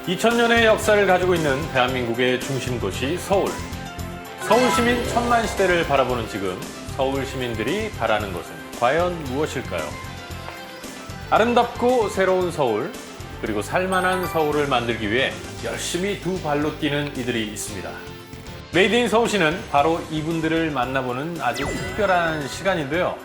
2000년의 역사를 가지고 있는 대한민국의 중심 도시 서울. 서울 시민 천만 시대를 바라보는 지금 서울 시민들이 바라는 것은 과연 무엇일까요? 아름답고 새로운 서울, 그리고 살만한 서울을 만들기 위해 열심히 두 발로 뛰는 이들이 있습니다. 메이드 인 서울시는 바로 이분들을 만나보는 아주 특별한 시간인데요.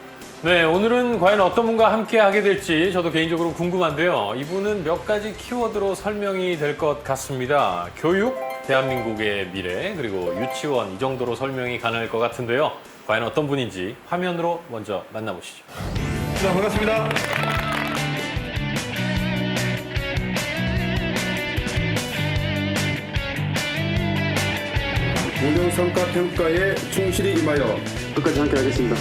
네, 오늘은 과연 어떤 분과 함께 하게 될지 저도 개인적으로 궁금한데요. 이분은 몇 가지 키워드로 설명이 될 것 같습니다. 교육, 대한민국의 미래, 그리고 유치원 이 정도로 설명이 가능할 것 같은데요. 과연 어떤 분인지 화면으로 먼저 만나보시죠. 자, 반갑습니다. 운영성과평가에 충실히 임하여 끝까지 함께 하겠습니다.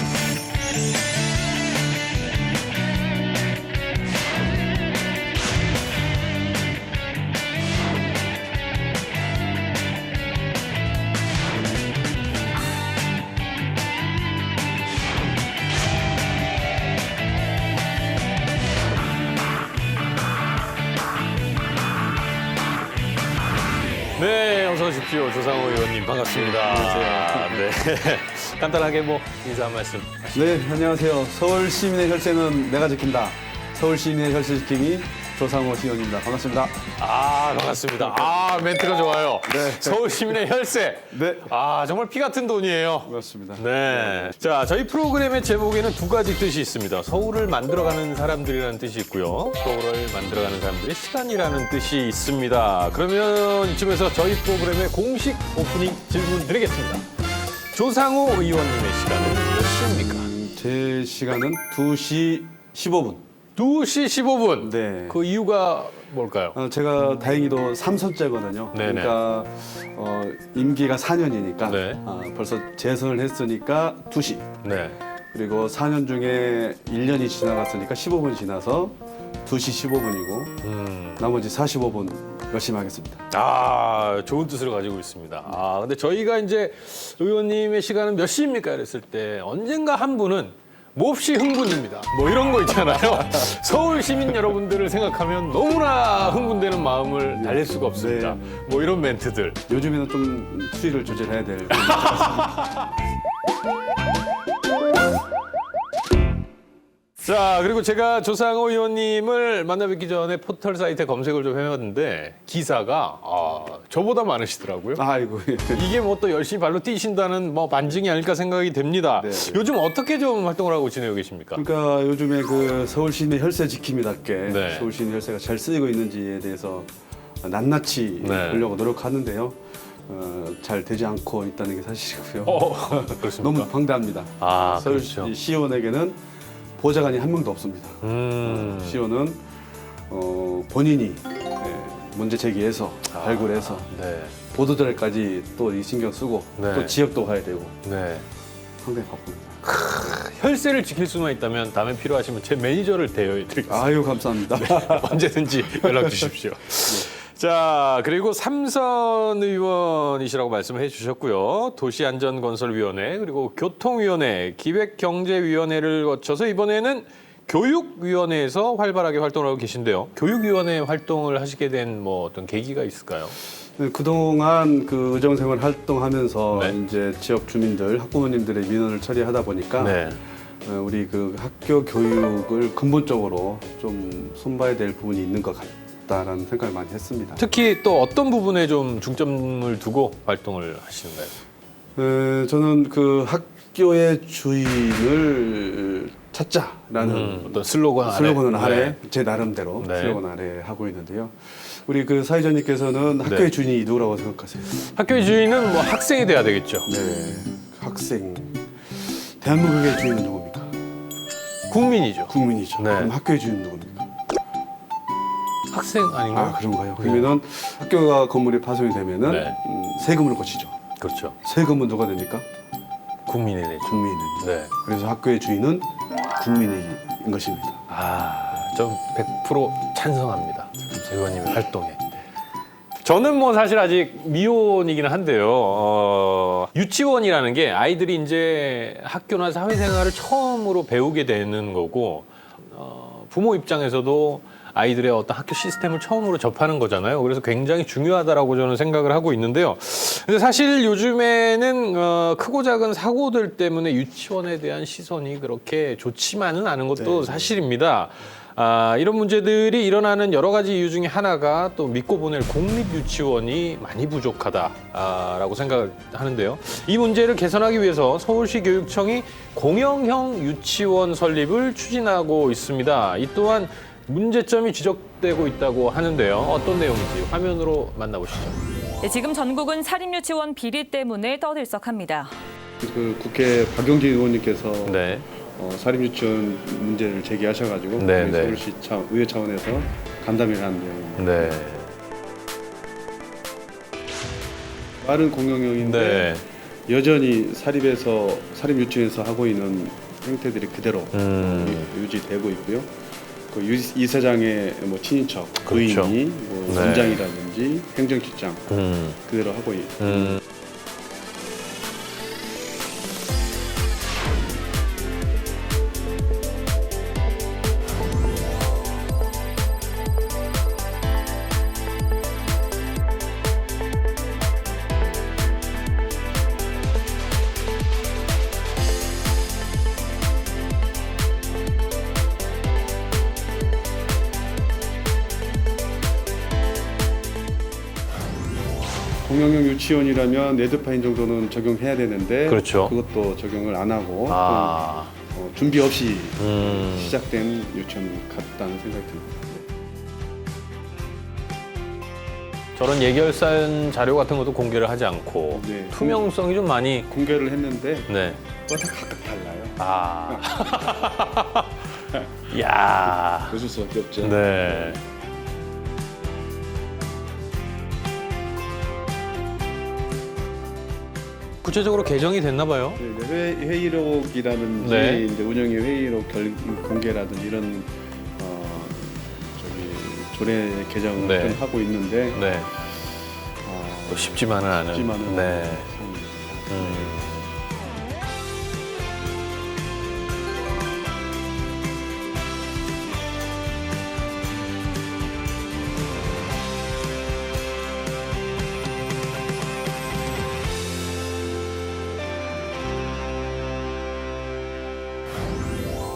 네, 어서 오십시오. 조상호 의원님 반갑습니다. 네. 간단하게 인사 한 말씀. 네, 안녕하세요. 서울 시민의 혈세는 내가 지킨다. 서울 시민의 혈세 지킴이 조상호 시의원입니다. 반갑습니다. 반갑습니다. 멘트가 좋아요. 네. 서울 시민의 혈세. 네. 정말 피 같은 돈이에요. 그렇습니다. 네. 자, 저희 프로그램의 제목에는 두 가지 뜻이 있습니다. 서울을 만들어가는 사람들이라는 뜻이 있고요. 서울을 만들어가는 사람들의 시간이라는 뜻이 있습니다. 그러면 이쯤에서 저희 프로그램의 공식 오프닝 질문 드리겠습니다. 조상호 의원님의 시간은 몇 시입니까? 제 시간은 2시 15분. 2시 15분. 네. 그 이유가 뭘까요? 제가 다행히도 삼선째거든요. 네네. 그러니까 임기가 4년이니까 네. 벌써 재선을 했으니까 2시. 네. 그리고 4년 중에 1년이 지나갔으니까 15분 지나서 2시 15분이고 나머지 45분 열심히 하겠습니다. 좋은 뜻을 가지고 있습니다. 근데 저희가 이제 의원님의 시간은 몇 시입니까? 이랬을 때 언젠가 한 분은 몹시 흥분입니다. 이런 거 있잖아요. 서울 시민 여러분들을 생각하면 너무나 흥분되는 마음을 달랠 수가 없습니다. 네. 이런 멘트들. 요즘에는 좀 수위를 조절해야 될 자, 그리고 제가 조상호 의원님을 만나 뵙기 전에 포털 사이트에 검색을 좀 해봤는데 기사가 저보다 많으시더라고요. 아이고. 이게 또 열심히 발로 뛰신다는 반증이 아닐까 생각이 됩니다. 네. 요즘 어떻게 좀 활동을 하고 지내고 계십니까? 그러니까 요즘에 그 서울 시내 혈세 지킴이답게 네. 서울 시내 혈세가 잘 쓰이고 있는지에 대해서 낱낱이 네. 보려고 노력하는데요. 잘 되지 않고 있다는 게 사실이고요. 그렇습니까? 너무 방대합니다. 서울 그렇죠. 시의원에게는 보좌관이 한 명도 없습니다. 시의원은 본인이 문제 제기해서 발굴해서 네. 보도자료까지 또 이 신경 쓰고 네. 또 지역도 가야 되고 네. 상당히 바쁩니다. 혈세를 지킬 수만 있다면 다음에 필요하시면 제 매니저를 대여해드리겠습니다. 아유 감사합니다. 언제든지 연락 주십시오. 자, 그리고 삼선 의원이시라고 말씀해 주셨고요. 도시안전건설위원회, 그리고 교통위원회, 기획경제위원회를 거쳐서 이번에는 교육위원회에서 활발하게 활동을 하고 계신데요. 교육위원회 활동을 하시게 된 어떤 계기가 있을까요? 그동안 그 의정생활 활동하면서 네. 이제 지역 주민들, 학부모님들의 민원을 처리하다 보니까 네. 우리 그 학교 교육을 근본적으로 좀 손봐야 될 부분이 있는 것 같다라는 생각을 많이 했습니다. 특히 또 어떤 부분에 좀 중점을 두고 활동을 하시는가요? 저는 그 학교의 주인을 찾자라는 어떤 슬로건 아래 제 나름대로 네. 슬로건 아래 하고 있는데요. 우리 그 사회자님께서는 학교의 주인이 누구라고 생각하세요? 학교의 주인은 학생이 돼야 되겠죠. 네, 학생. 대한민국의 주인은 누굽니까? 국민이죠. 국민이죠. 네. 그럼 학교의 주인은 누굽니까? 학생 아닌가요? 그런가요? 그러면은 학교가 건물이 파손이 되면은 네. 세금을 거치죠. 그렇죠. 세금은 누가 됩니까? 국민이 되죠. 국민이. 네. 그래서 학교의 주인은 국민인 것입니다. 좀 100% 찬성합니다. 의원님의 활동에. 저는 사실 아직 미혼이긴 한데요. 유치원이라는 게 아이들이 이제 학교나 사회생활을 처음으로 배우게 되는 거고, 부모 입장에서도 아이들의 어떤 학교 시스템을 처음으로 접하는 거잖아요. 그래서 굉장히 중요하다라고 저는 생각을 하고 있는데요. 근데 사실 요즘에는 크고 작은 사고들 때문에 유치원에 대한 시선이 그렇게 좋지만은 않은 것도 네. 사실입니다. 이런 문제들이 일어나는 여러 가지 이유 중에 하나가 또 믿고 보낼 공립 유치원이 많이 부족하다라고 생각을 하는데요. 이 문제를 개선하기 위해서 서울시 교육청이 공영형 유치원 설립을 추진하고 있습니다. 이 또한 문제점이 지적되고 있다고 하는데요. 어떤 내용인지 화면으로 만나보시죠. 네, 지금 전국은 사립유치원 비리 때문에 떠들썩합니다. 그 국회 박용진 의원님께서 네. 사립유치원 문제를 제기하셔가지고 네, 우리 네. 서울시 의회 차원에서 간담회를 하는 내용입니다. 네. 빠른 공영형인데 네. 여전히 사립유치원에서 하고 있는 형태들이 그대로 유지되고 있고요. 그 이사장의 뭐 친인척, 그렇죠. 부인이 뭐 네. 원장이라든지 행정실장 그대로 하고 있습니다. 공영형 유치원이라면 레드파인 정도는 적용해야 되는데 그렇죠. 그것도 적용을 안 하고 준비 없이 시작된 유치원 같다는 생각이 듭니다. 저런 예결사연 자료 같은 것도 공개를 하지 않고 네. 투명성이 좀 많이 공개를 했는데 네. 그거 다 각각 달라요. 야. 웃을 수밖에 없죠. 네. 구체적으로 개정이 됐나 봐요. 네, 회의록이라든지 네. 이제 운영의 회의록 공개라든지 이런 조례 개정을 네. 좀 하고 있는데 네. 또 쉽지만은 않은. 쉽지만은 네. 상황입니다.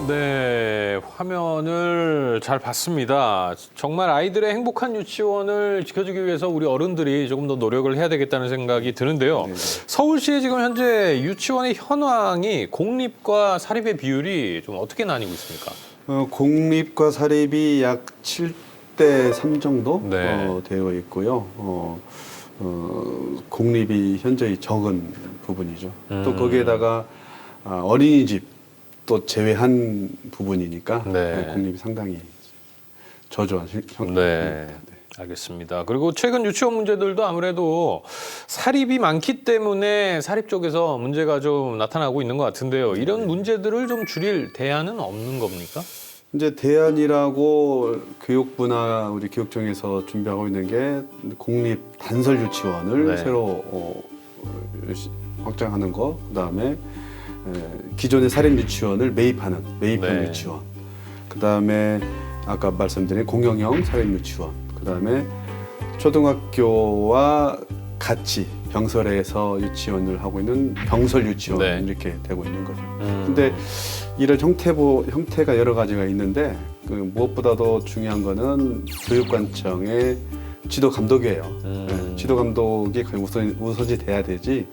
네, 화면을 잘 봤습니다. 정말 아이들의 행복한 유치원을 지켜주기 위해서 우리 어른들이 조금 더 노력을 해야 되겠다는 생각이 드는데요. 네. 서울시에 서울시에 지금 현재 유치원의 현황이 공립과 사립의 비율이 좀 어떻게 나뉘고 있습니까? 공립과 사립이 약 7대 3 정도 네. 되어 있고요. 공립이 현저히 적은 부분이죠. 또 거기에다가 어린이집 또 제외한 부분이니까 네. 공립이 상당히 저조한 형태입니다. 네. 알겠습니다. 그리고 최근 유치원 문제들도 아무래도 사립이 많기 때문에 사립 쪽에서 문제가 좀 나타나고 있는 것 같은데요. 이런 문제들을 좀 줄일 대안은 없는 겁니까? 이제 대안이라고 교육부나 우리 교육청에서 준비하고 있는 게 공립 단설 유치원을 네. 새로 확장하는 거, 그다음에 기존의 사립 유치원을 매입한 네. 유치원, 그다음에 아까 말씀드린 공영형 사립 유치원, 그다음에 초등학교와 같이 병설에서 유치원을 하고 있는 병설 유치원 네. 이렇게 되고 있는 거죠. 근데 이런 형태가 여러 가지가 있는데 그 무엇보다도 중요한 거는 교육관청의 지도 감독이에요. 네, 지도 감독이 거의 우선이 돼야 되지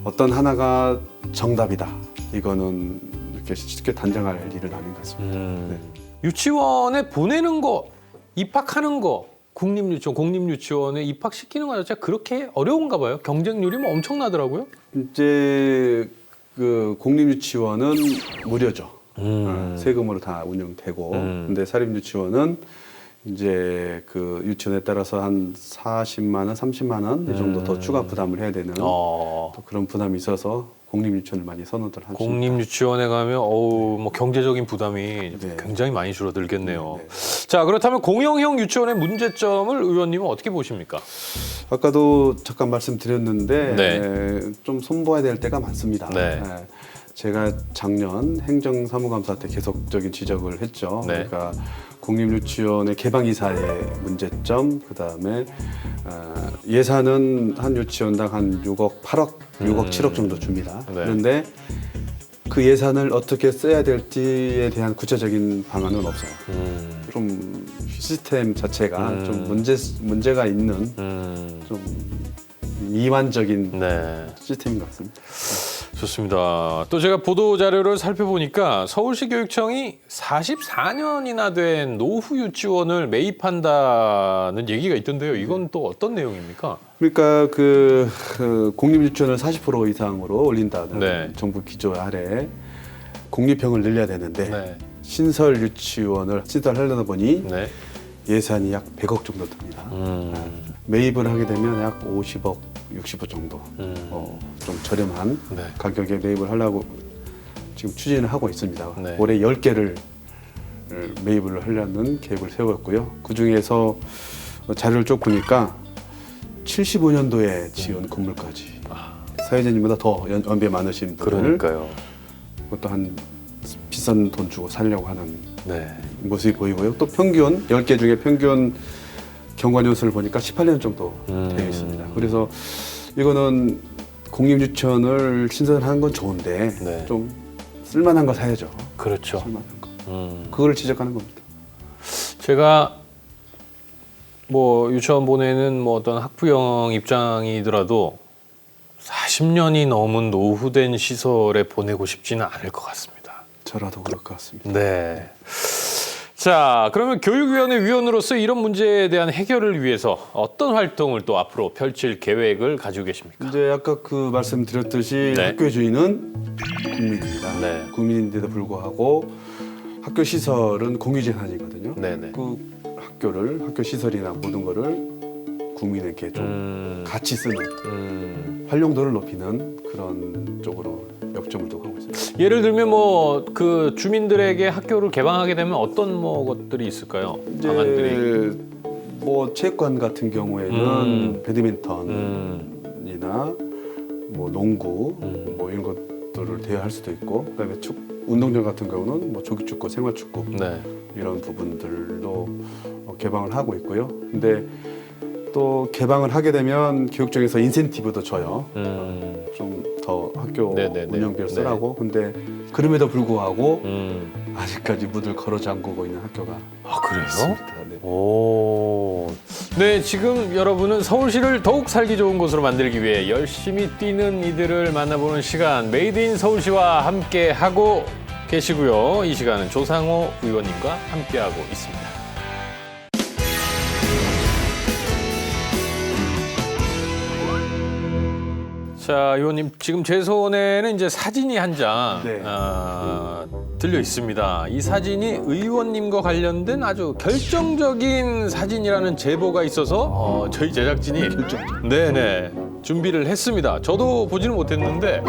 어떤 하나가 정답이다. 이거는 이렇게 쉽게 단정할 일은 아닌 것 같습니다. 네. 유치원에 보내는 거, 입학하는 거, 공립유치원에 입학시키는 거 자체가 그렇게 어려운가 봐요. 경쟁률이 뭐 엄청나더라고요. 이제 그 공립유치원은 무료죠. 세금으로 다 운영되고, 근데 사립유치원은 이제 그 유치원에 따라서 한 40만 원, 30만 원 이 정도 더 추가 부담을 해야 되는 또 그런 부담이 있어서 공립유치원을 많이 선호들 하십니다. 공립유치원에 가면 뭐 경제적인 부담이 네. 굉장히 많이 줄어들겠네요. 네. 자, 그렇다면 공영형 유치원의 문제점을 의원님은 어떻게 보십니까? 아까도 잠깐 말씀드렸는데 네. 좀 손봐야 될 때가 많습니다. 네. 제가 작년 행정사무감사 때 계속적인 지적을 했죠. 네. 그러니까 공립유치원의 개방 이사의 문제점, 그다음에 예산은 한 유치원당 한 6억 8억, 6억 7억 정도 줍니다. 네. 그런데 그 예산을 어떻게 써야 될지에 대한 구체적인 방안은 없어요. 좀 시스템 자체가 좀 문제가 있는 좀 미완적인 네. 시스템인 것 같습니다. 좋습니다. 또 제가 보도 자료를 살펴보니까 서울시 교육청이 44년이나 된 노후 유치원을 매입한다는 얘기가 있던데요. 이건 또 어떤 내용입니까? 그러니까 그 공립유치원을 40% 이상으로 올린다는 네. 정부 기조 아래 공립형을 늘려야 되는데 네. 신설 유치원을 신설하려다 보니 네. 예산이 약 100억 정도 듭니다. 매입을 하게 되면 약 50억, 60억 정도 좀 저렴한 네. 가격에 매입을 하려고 지금 추진을 하고 있습니다. 네. 올해 10개를 매입을 하려는 계획을 세웠고요. 그중에서 자료를 쭉 보니까 75년도에 지은 건물까지 사회자님보다 더 연배 많으신 분들 그러니까요. 그것도 한 비싼 돈 주고 살려고 하는 네. 모습이 보이고요. 또 평균 10개 중에 평균 경과년수를 보니까 18년 정도 되어 있습니다. 그래서 이거는 공립유치원을 신설하는 건 좋은데 네. 좀 쓸만한 거 사야죠. 그렇죠. 쓸만한 거. 그걸 지적하는 겁니다. 제가 뭐 유치원 보내는 뭐 어떤 학부형 입장이더라도 40년이 넘은 노후된 시설에 보내고 싶지는 않을 것 같습니다. 저라도 그럴 것 같습니다. 네. 자, 그러면 교육위원회 위원으로서 이런 문제에 대한 해결을 위해서 어떤 활동을 또 앞으로 펼칠 계획을 가지고 계십니까? 이제 아까 그 말씀드렸듯이 네. 학교의 주인은 국민입니다. 네. 국민인데도 불구하고 학교 시설은 공유재산이거든요. 네네. 그 학교 시설이나 모든 거를 국민에게 좀 같이 쓰는 활용도를 높이는 그런 쪽으로 역점을 두고 하고 있습니다. 예를 들면 뭐 그 주민들에게 학교를 개방하게 되면 어떤 뭐 것들이 있을까요? 방안들이. 이제 뭐 체육관 같은 경우에는 배드민턴이나 뭐 농구 뭐 이런 것들을 대여할 수도 있고, 그다음에 운동장 같은 경우는 뭐 조기축구, 생활축구 네. 이런 부분들로 개방을 하고 있고요. 근데 또 개방을 하게 되면 교육청에서 인센티브도 줘요. 좀 더 학교 네네네. 운영비를 네. 쓰라고. 근데 그럼에도 불구하고 아직까지 문을 걸어 잠그고 있는 학교가 아, 그래요? 있습니다. 네. 오. 네, 지금 여러분은 서울시를 더욱 살기 좋은 곳으로 만들기 위해 열심히 뛰는 이들을 만나보는 시간, 메이드 인 서울시와 함께 하고 계시고요. 이 시간은 조상호 의원님과 함께하고 있습니다. 자, 의원님, 지금 제 손에는 이제 사진이 한 장 네. 들려 있습니다. 이 사진이 의원님과 관련된 아주 결정적인 사진이라는 제보가 있어서 저희 제작진이 네네 준비를 했습니다. 저도 보지는 못했는데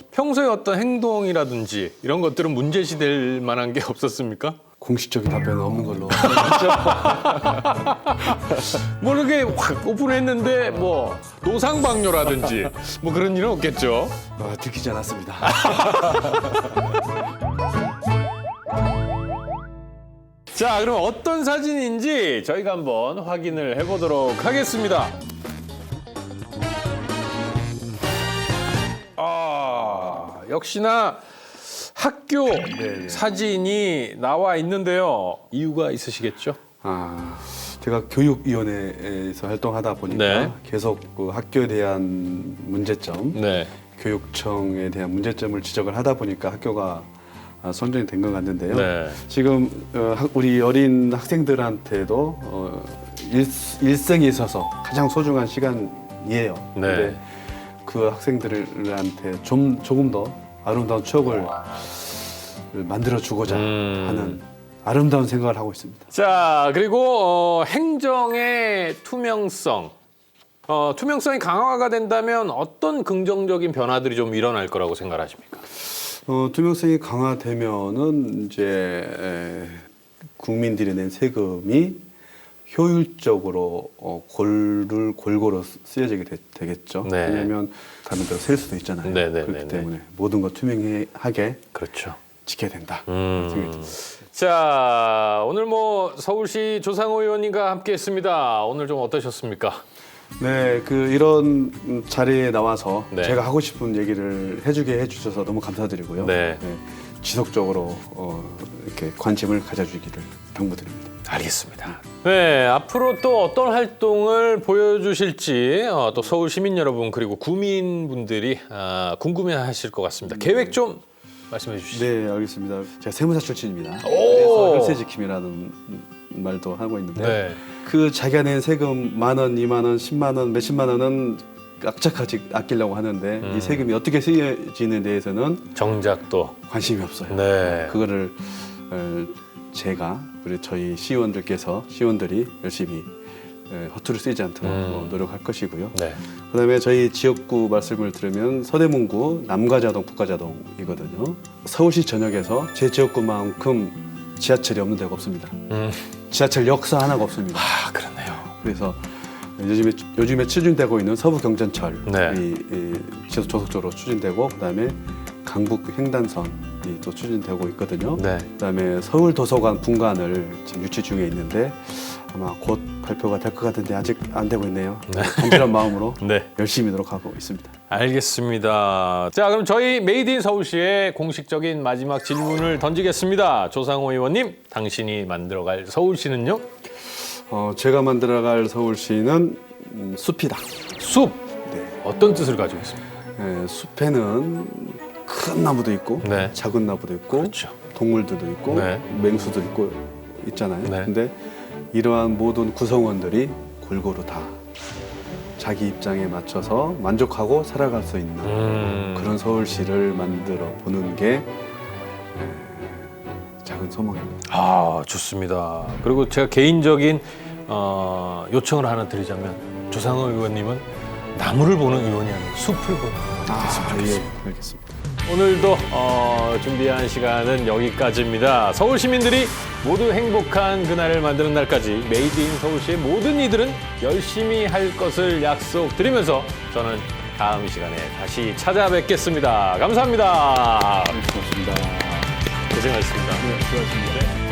평소에 어떤 행동이라든지 이런 것들은 문제시될 만한 게 없었습니까? 공식적인 답변은 없는 걸로. 뭐 이렇게 확 오픈했는데 뭐 노상방뇨라든지 뭐 그런 일은 없겠죠? 들키지 않았습니다. 자, 그럼 어떤 사진인지 저희가 한번 확인을 해보도록 하겠습니다. 역시나 학교 사진이 나와 있는데요. 이유가 있으시겠죠? 제가 교육위원회에서 활동하다 보니까 네. 계속 그 학교에 대한 문제점, 네. 교육청에 대한 문제점을 지적을 하다 보니까 학교가 선정이 된 것 같는데요. 네. 지금 우리 어린 학생들한테도 일생에 있어서 가장 소중한 시간이에요. 네. 근데 그 학생들한테 조금 더 아름다운 추억을 만들어주고자 하는 아름다운 생각을 하고 있습니다. 자, 그리고 행정의 투명성. 투명성이 강화가 된다면 어떤 긍정적인 변화들이 좀 일어날 거라고 생각하십니까? 투명성이 강화되면은 이제 국민들이 낸 세금이 효율적으로 골을 골고루 쓰여지게 되겠죠. 네. 왜냐하면 다른 데로 셀 수도 있잖아요. 네, 네, 그렇기 네, 네. 때문에 모든 것 투명하게 그렇죠. 지켜야 된다. 생각이 듭니다. 자, 오늘 뭐 서울시 조상호 의원님과 함께했습니다. 오늘 좀 어떠셨습니까? 네, 이런 자리에 나와서 네. 제가 하고 싶은 얘기를 해주게 해주셔서 너무 감사드리고요. 네. 지속적으로 이렇게 관심을 가져주기를 당부드립니다. 알겠습니다. 네, 앞으로 또 어떤 활동을 보여주실지 또 서울 시민 여러분 그리고 구민분들이 궁금해하실 것 같습니다. 계획 좀 말씀해 주시죠. 네, 알겠습니다. 제가 세무사 출신입니다. 오! 그래서 혈세 지킴이라는 말도 하고 있는데 네. 자기가 낸 세금 10,000원, 20,000원, 10만 원, 몇십만 원은 악착같이 아끼려고 하는데 이 세금이 어떻게 쓰여지는 데에서는 정작 또 관심이 없어요. 네. 그거를 제가 우리 저희 시의원들이 열심히 허투루 쓰이지 않도록 노력할 것이고요. 네. 그다음에 저희 지역구 말씀을 들으면 서대문구 남가자동, 북가자동이거든요. 서울시 전역에서 제 지역구만큼 지하철이 없는 데가 없습니다. 지하철 역사 하나가 없습니다. 아, 그렇네요. 그래서 요즘에 추진되고 있는 서부경전철이 네. 조속적으로 추진되고 그다음에 강북 횡단선이 또 추진되고 있거든요. 네. 그다음에 서울도서관 분관을 지금 유치 중에 있는데 아마 곧 발표가 될 것 같은데 아직 안 되고 있네요. 간절한 마음으로 네. 열심히 노력하고 있습니다. 알겠습니다. 자, 그럼 저희 메이드 인 서울시의 공식적인 마지막 질문을 던지겠습니다. 조상호 의원님, 당신이 만들어갈 서울시는요? 제가 만들어갈 서울시는 숲이다. 숲! 네. 어떤 뜻을 가지고 있습니까? 숲에는 큰 나무도 있고 네. 작은 나무도 있고 그렇죠. 동물들도 있고 네. 맹수도 있고 있잖아요. 네. 근데 이러한 모든 구성원들이 골고루 다 자기 입장에 맞춰서 만족하고 살아갈 수 있는 그런 서울시를 만들어 보는 게 작은 소망입니다. 아, 좋습니다. 그리고 제가 개인적인 요청을 하나 드리자면 조상호 의원님은 나무를 보는 의원이 아니고 숲을 보는 의원이 됐으면 좋겠습니다. 예, 알겠습니다. 오늘도 준비한 시간은 여기까지입니다. 서울 시민들이 모두 행복한 그날을 만드는 날까지 메이드 인 서울시의 모든 이들은 열심히 할 것을 약속드리면서 저는 다음 시간에 다시 찾아뵙겠습니다. 감사합니다. 고맙습니다. 고생하셨습니다. 네, 수고하셨습니다.